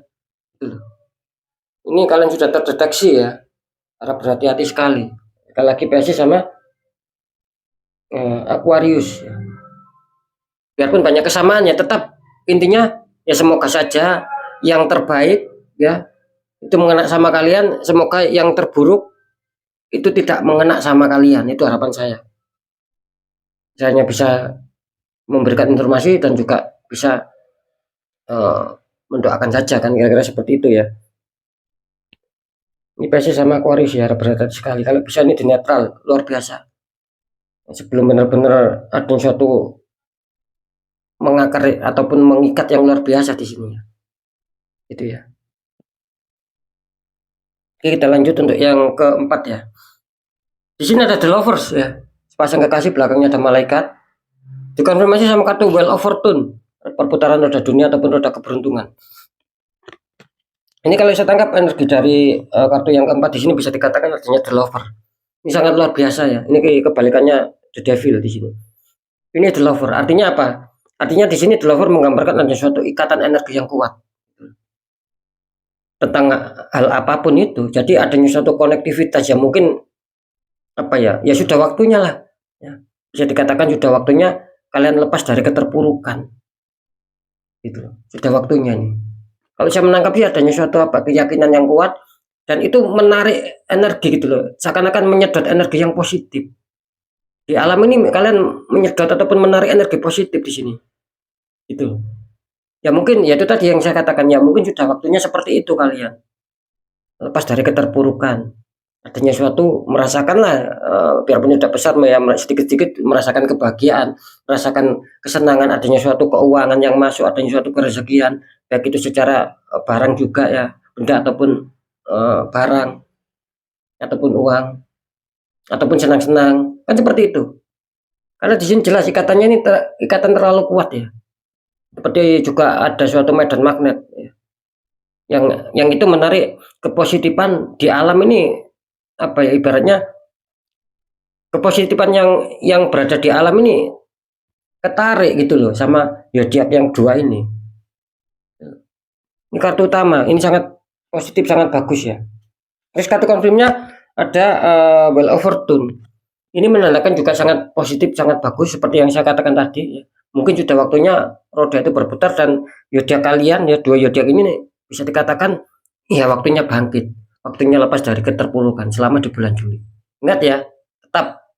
Ini kalian sudah terdeteksi ya. Harap berhati-hati sekali. Sekali lagi Pisces sama Aquarius. Biarpun banyak kesamaannya, tetap intinya ya semoga saja yang terbaik ya itu mengena sama kalian, semoga yang terburuk itu tidak mengena sama kalian. Itu harapan saya. Saya hanya bisa memberikan informasi dan juga bisa mendoakan saja kan, kira-kira seperti itu ya. Ini Pisces sama Aquarius ya, berhati-hati sekali. Kalau bisa ini di netral, luar biasa. Sebelum benar-benar ada suatu mengakar ataupun mengikat yang luar biasa di sini ya. Itu ya. Oke, kita lanjut untuk yang keempat ya. Di sini ada The Lovers ya. Sepasang kekasih, belakangnya ada malaikat. Dikonfirmasi sama kartu Wheel of Fortune, perputaran roda dunia ataupun roda keberuntungan. Ini kalau saya tangkap energi dari kartu yang keempat di sini bisa dikatakan artinya The Lover. Ini sangat luar biasa ya. Ini kebalikannya The Devil di sini. Ini The Lover. Artinya apa? Artinya di sini The Lover menggambarkan ada suatu ikatan energi yang kuat tentang hal apapun itu. Jadi adanya suatu konektivitas yang mungkin apa ya? Ya sudah waktunya lah. Ya. Bisa dikatakan sudah waktunya kalian lepas dari keterpurukan. Gitu. Sudah waktunya nih. Kalau saya menangkapnya adanya suatu keyakinan yang kuat dan itu menarik energi gitu loh. Seakan-akan menyedot energi yang positif. Di alam ini kalian menyedot ataupun menarik energi positif di sini. Itu. Ya mungkin ya itu tadi yang saya katakan ya mungkin sudah waktunya seperti itu kalian. Lepas dari keterpurukan. adanya suatu merasakanlah, biarpun tidak besar ya, sedikit-sedikit merasakan kebahagiaan, merasakan kesenangan adanya suatu keuangan yang masuk, adanya suatu kerezekian, baik itu secara barang juga ya, benda ataupun barang ataupun uang ataupun senang-senang, kan seperti itu. Karena di sini jelas ikatannya ini ikatan terlalu kuat ya. Seperti juga ada suatu medan magnet ya, yang itu menarik kepositifan di alam ini, apa ya, ibaratnya kepositifan yang berada di alam ini ketarik gitu loh sama zodiak yang dua ini. Ini kartu utama, ini sangat positif, sangat bagus ya. Terus kartu konfirmnya ada Wheel of Fortune. Ini menandakan juga sangat positif, sangat bagus seperti yang saya katakan tadi ya. Mungkin sudah waktunya roda itu berputar dan zodiak kalian ya, dua zodiak ini nih, bisa dikatakan ya waktunya bangkit, waktunya lepas dari keterpurukan selama di bulan Juli. Ingat ya, tetap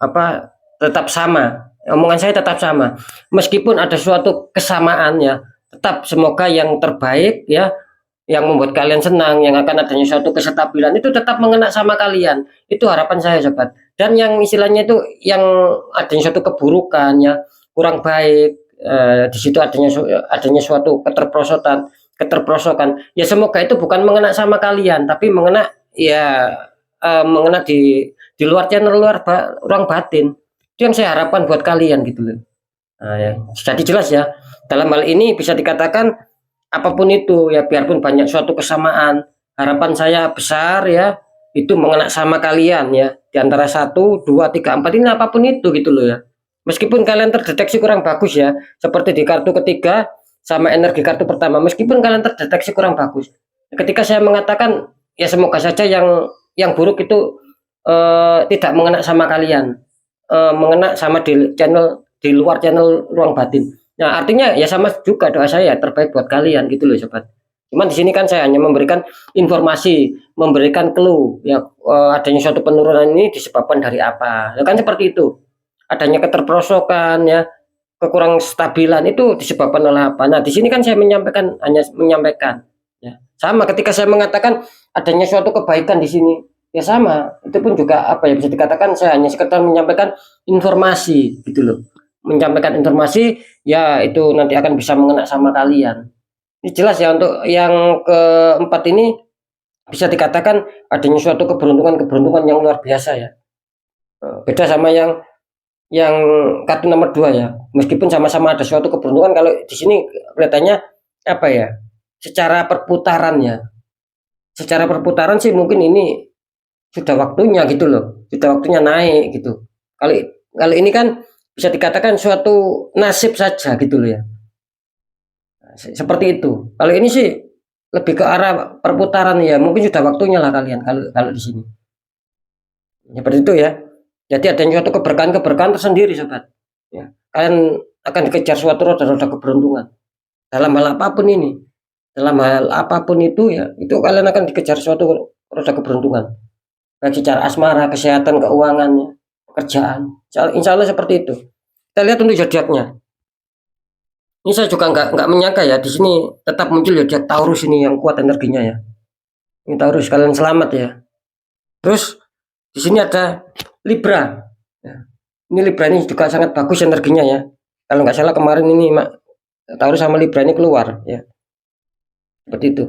apa, tetap sama. Omongan saya tetap sama. Meskipun ada suatu kesamaan ya, tetap semoga yang terbaik ya, yang membuat kalian senang, yang akan adanya suatu kesetabilan itu tetap mengena sama kalian. Itu harapan saya sobat. Dan yang istilahnya itu yang adanya suatu keburukan ya, kurang baik, di situ adanya suatu keterperosotan ya, semoga itu bukan mengena sama kalian tapi mengena ya, mengena di luar channel, ruang batin. Itu yang saya harapkan buat kalian gitu loh. Nah, ya. Jadi jelas ya, dalam hal ini bisa dikatakan apapun itu ya, biarpun banyak suatu kesamaan, harapan saya besar ya, itu mengena sama kalian ya, di antara 1, 2, 3, 4 ini apapun itu gitu loh ya. Meskipun kalian terdeteksi kurang bagus ya, seperti di kartu ketiga sama energi kartu pertama, meskipun kalian terdeteksi kurang bagus, ketika saya mengatakan ya semoga saja yang buruk itu tidak mengena sama kalian, mengena sama di luar channel ruang batin. Nah, artinya ya sama juga doa saya terbaik buat kalian gitu loh sobat. Cuman di sini kan saya hanya memberikan informasi, memberikan clue ya, adanya suatu penurunan ini disebabkan dari apa. Ya kan seperti itu. Adanya keterperosokan ya, kekurang stabilan itu disebabkan oleh apa. Nah, di sini kan saya hanya menyampaikan ya. Sama ketika saya mengatakan adanya suatu kebaikan di sini, ya sama. Itu pun juga apa ya, bisa dikatakan saya hanya sekedar menyampaikan informasi gitu loh. Menyampaikan informasi ya, itu nanti akan bisa mengena sama kalian. Ini jelas ya, untuk yang keempat ini bisa dikatakan adanya suatu keberuntungan yang luar biasa ya. Beda sama yang kartu nomor 2 ya. Meskipun sama-sama ada suatu keberuntungan, kalau di sini kelihatannya apa ya? Secara perputaran ya. Secara perputaran sih mungkin ini sudah waktunya gitu loh. Sudah waktunya naik gitu. Kali ini kan bisa dikatakan suatu nasib saja gitu loh ya. Seperti itu. Kalau ini sih lebih ke arah perputaran ya. Mungkin sudah waktunya lah kalian kalau di sini. Seperti itu ya. Jadi adanya suatu keberkahan tersendiri sobat. Ya. Kalian akan dikejar suatu roda-roda keberuntungan. Dalam hal apapun ini. Dalam hal apapun itu ya, itu kalian akan dikejar suatu roda keberuntungan. Baik secara asmara, kesehatan, keuangan, ya, pekerjaan. Insya Allah seperti itu. Kita lihat untuk zodiaknya. Ini saya juga nggak menyangka ya, di sini tetap muncul zodiak Taurus ini yang kuat energinya ya. Ini Taurus, kalian selamat ya. Terus di sini ada Libra. Ya. Ini Libra ini juga sangat bagus energinya ya. Kalau nggak salah kemarin ini Taurus sama Libra ini keluar ya. Seperti itu.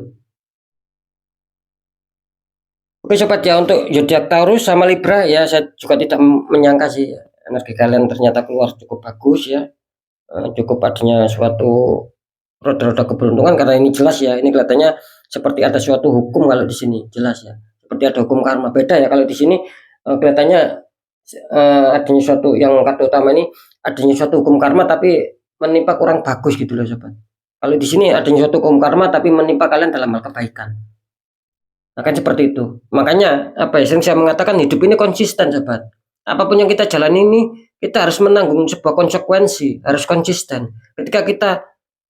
Oke sobat ya, untuk zodiak Taurus sama Libra ya, saya juga tidak menyangka sih energi kalian ternyata keluar cukup bagus ya. Cukup adanya suatu roda-roda keberuntungan, karena ini jelas ya, ini kelihatannya seperti ada suatu hukum. Kalau di sini jelas ya, seperti ada hukum karma. Beda ya kalau di sini kelihatannya adanya suatu, yang kartu utama ini adanya suatu hukum karma tapi menimpa kurang bagus gitu loh sobat. Kalau di sini adanya suatu hukum karma tapi menimpa kalian dalam hal kebaikan. Nah, kan seperti itu. Makanya apa ya, saya mengatakan hidup ini konsisten sobat. Apapun yang kita jalani ini, kita harus menanggung sebuah konsekuensi, harus konsisten. Ketika kita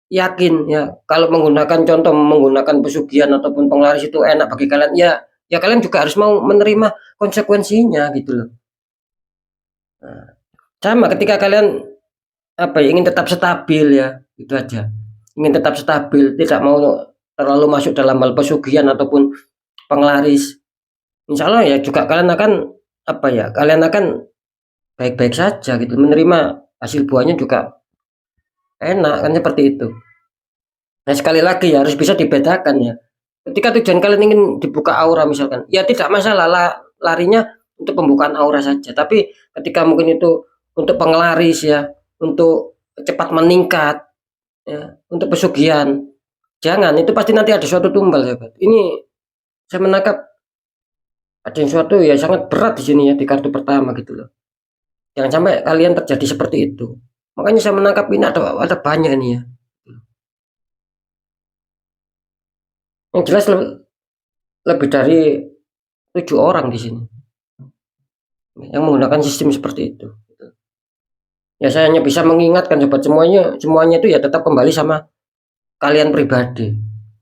yakin ya, kalau menggunakan pesugihan ataupun penglaris itu enak bagi kalian ya, ya kalian juga harus mau menerima konsekuensinya gitu loh. Nah, sama ketika kalian apa ya, ingin tetap stabil ya, itu aja. Ingin tetap stabil, tidak mau terlalu masuk dalam hal pesugihan ataupun penglaris. insya Allah ya juga kalian akan apa ya, kalian akan baik-baik saja gitu, menerima hasil buahnya juga enak kan seperti itu. Nah sekali lagi ya harus bisa dibedakan ya. Ketika tujuan kalian ingin dibuka aura misalkan, ya tidak masalah larinya untuk pembukaan aura saja. Tapi ketika mungkin itu untuk penglaris ya, untuk cepat meningkat, ya, untuk pesugihan, jangan. Itu pasti nanti ada suatu tumbal, sahabat. Ini saya menangkap ada yang suatu ya sangat berat di sini ya di kartu pertama gitu loh. Jangan sampai kalian terjadi seperti itu. Makanya saya menangkap ini ada banyak ini ya. Yang jelas lebih dari 7 orang di sini yang menggunakan sistem seperti itu. Ya saya hanya bisa mengingatkan sobat, semuanya itu ya tetap kembali sama kalian pribadi.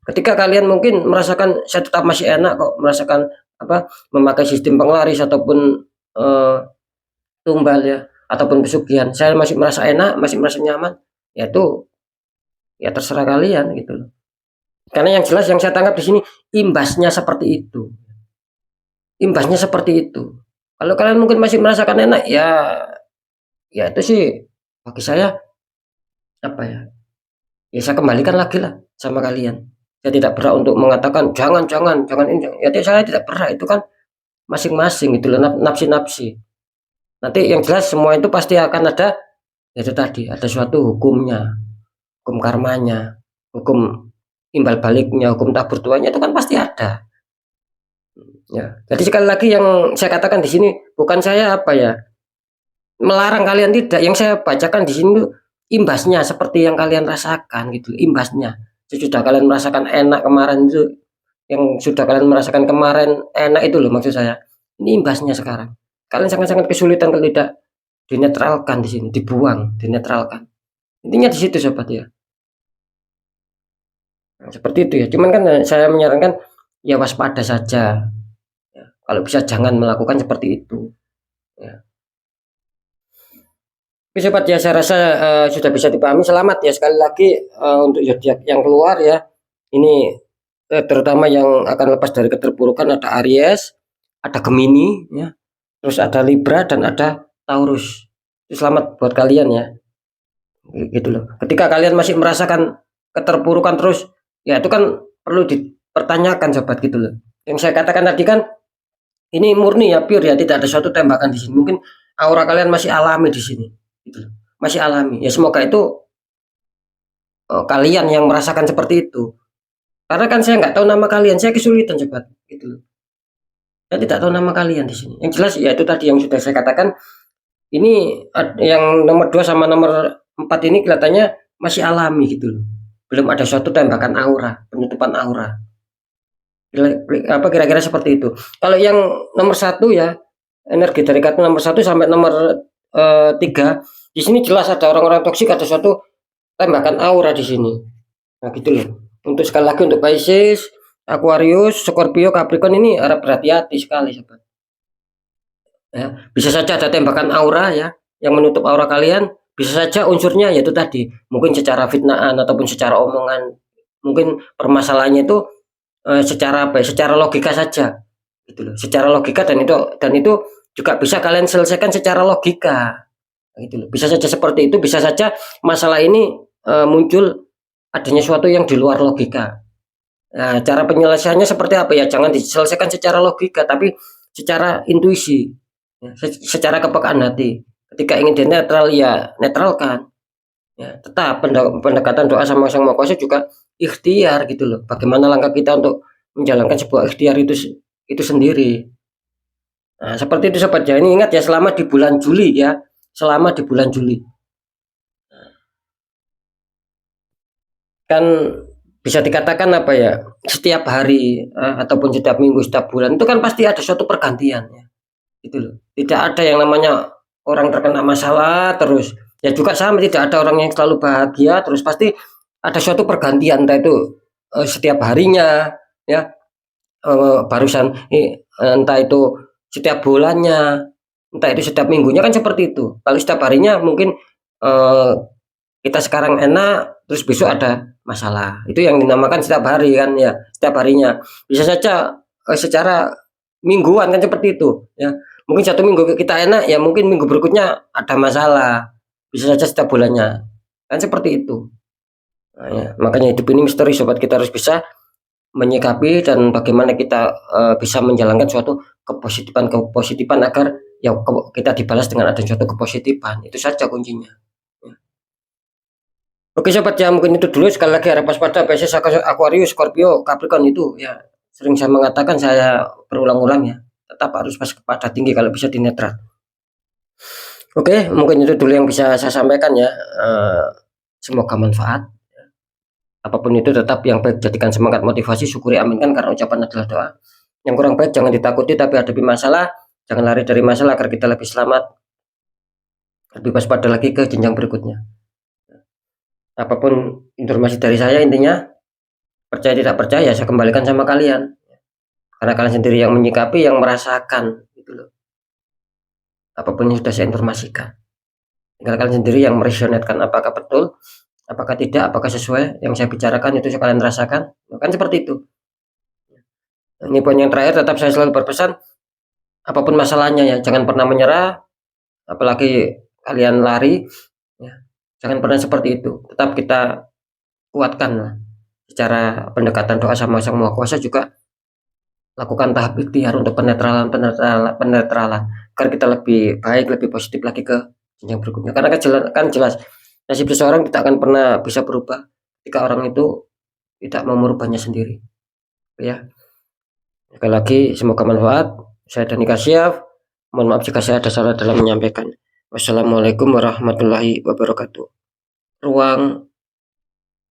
Ketika kalian mungkin merasakan saya tetap masih enak kok merasakan apa memakai sistem penglaris ataupun tumbal ya ataupun pesugihan, saya masih merasa enak, masih merasa nyaman, ya itu ya terserah kalian gitu loh. Karena yang jelas yang saya tangkap di sini imbasnya seperti itu. Imbasnya seperti itu. Kalau kalian mungkin masih merasakan enak ya itu sih bagi saya apa ya? Ya saya kembalikan lagi lah sama kalian. Saya tidak berhak untuk mengatakan jangan ini. Ya saya tidak berhak, itu kan masing-masing gitu loh, nafsi-nafsi. Nanti yang jelas semua itu pasti akan ada ya itu tadi, ada suatu hukumnya, hukum karmanya, hukum imbal baliknya, hukum tabur tuanya itu kan pasti ada. Ya. Jadi sekali lagi yang saya katakan di sini bukan saya apa ya melarang kalian, tidak. Yang saya bacakan di sini tuh imbasnya seperti yang kalian rasakan gitu, imbasnya. Sudah kalian merasakan enak kemarin itu, yang sudah kalian merasakan kemarin enak itu loh maksud saya. Ini imbasnya sekarang. Kalian sangat-sangat kesulitan kalau tidak dinetralkan di sini, dibuang, dinetralkan. Intinya di situ sobat ya. Nah, seperti itu ya. Cuman kan saya menyarankan ya waspada saja. Ya, kalau bisa jangan melakukan seperti itu. Ya. Oke sobat ya, saya rasa sudah bisa dipahami. Selamat ya sekali lagi untuk zodiak yang keluar ya. Ini terutama yang akan lepas dari keterpurukan ada Aries, ada Gemini ya. Terus ada Libra dan ada Taurus. Itu selamat buat kalian ya. Gitu loh. Ketika kalian masih merasakan keterpurukan terus, ya itu kan perlu dipertanyakan sobat gitu loh. Yang saya katakan tadi kan ini murni ya, pure ya, tidak ada suatu tembakan di sini. Mungkin aura kalian masih alami di sini. Gitu loh. Masih alami. Ya semoga itu kalian yang merasakan seperti itu. Karena kan saya nggak tahu nama kalian, saya kesulitan sobat gitu loh. Saya tidak tahu nama kalian di sini. Yang jelas ya itu tadi yang sudah saya katakan. Ini yang nomor 2 sama nomor 4 ini kelihatannya masih alami gitu loh. Belum ada suatu tembakan aura, penutupan aura. Apa kira-kira seperti itu. Kalau yang nomor 1 ya, energi dari kartu nomor 1 sampai nomor 3, di sini jelas ada orang-orang toksik, ada suatu tembakan aura di sini. Nah, gitu loh. Untuk sekali lagi untuk Pisces, Aquarius, Scorpio, Capricorn ini harap berhati-hati sekali, sobat. Ya, bisa saja ada tembakan aura ya yang menutup aura kalian, bisa saja unsurnya yaitu tadi mungkin secara fitnaan ataupun secara omongan, mungkin permasalahannya itu secara apa ya, secara logika saja gitu loh, secara logika, dan itu juga bisa kalian selesaikan secara logika gitu loh. Bisa saja seperti itu, bisa saja masalah ini muncul adanya sesuatu yang di luar logika. Nah, cara penyelesaiannya seperti apa ya, jangan diselesaikan secara logika tapi secara intuisi. Ya, secara kepekaan hati. Ketika ingin dinetral ya netralkan. Ya, tetap pendekatan doa sama Sang Maha Kuasa juga ikhtiar gitu loh. Bagaimana langkah kita untuk menjalankan sebuah ikhtiar itu sendiri. Nah, seperti itu sobat ya. Ini ingat ya, selama di bulan Juli ya. Selama di bulan Juli. Kan bisa dikatakan apa ya? Setiap hari ataupun setiap minggu, setiap bulan itu kan pasti ada suatu pergantian ya. Gitu loh. Tidak ada yang namanya orang terkena masalah terus. Ya juga sama, tidak ada orang yang selalu bahagia terus, pasti ada suatu pergantian, entah itu setiap harinya ya, entah itu setiap bulannya, entah itu setiap minggunya, kan seperti itu. Kalau setiap harinya mungkin eh, kita sekarang enak terus besok ada masalah. Itu yang dinamakan setiap hari kan ya, setiap harinya. Bisa saja secara mingguan kan seperti itu ya. Mungkin 1 minggu kita enak ya, mungkin minggu berikutnya ada masalah, bisa saja setiap bulannya, kan seperti itu. Nah, ya, makanya hidup ini misteri sobat, kita harus bisa menyikapi dan bagaimana kita bisa menjalankan suatu kepositifan agar ya kita dibalas dengan ada suatu kepositifan, itu saja kuncinya. Oke sobat ya, mungkin itu dulu. Sekali lagi harap waspada Pisces, Aquarius, Scorpio, Capricorn itu ya sering saya mengatakan, saya berulang-ulang ya, tetap harus waspada tinggi kalau bisa di netral. Oke, mungkin itu dulu yang bisa saya sampaikan ya. Semoga manfaat. Apapun itu tetap yang baik jadikan semangat, motivasi, syukuri, aminkan, karena ucapan adalah doa. Yang kurang baik jangan ditakuti tapi hadapi masalah, jangan lari dari masalah agar kita lebih selamat, lebih waspada lagi ke jenjang berikutnya. Apapun informasi dari saya, intinya percaya tidak percaya saya kembalikan sama kalian, karena kalian sendiri yang menyikapi, yang merasakan gitu loh. Apapun yang sudah saya informasikan, tinggal kalian sendiri yang meresonetkan apakah betul, apakah tidak, apakah sesuai yang saya bicarakan itu kalian rasakan, kan seperti itu. Ini poin yang terakhir, tetap saya selalu berpesan, apapun masalahnya ya, jangan pernah menyerah, apalagi kalian lari ya, jangan pernah seperti itu. Tetap kita kuatkan lah. Secara pendekatan doa sama Sang Maha Kuasa, juga lakukan tahap ikhtiar untuk penetralan agar kita lebih baik, lebih positif lagi ke jenjang berikutnya. Karena kan jelas nasib seseorang tidak akan pernah bisa berubah jika orang itu tidak mau merubahnya sendiri ya. Sekali lagi semoga manfaat. Saya Dani Kasyaf, mohon maaf jika saya ada salah dalam menyampaikan. Wassalamualaikum warahmatullahi wabarakatuh. Ruang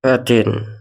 batin.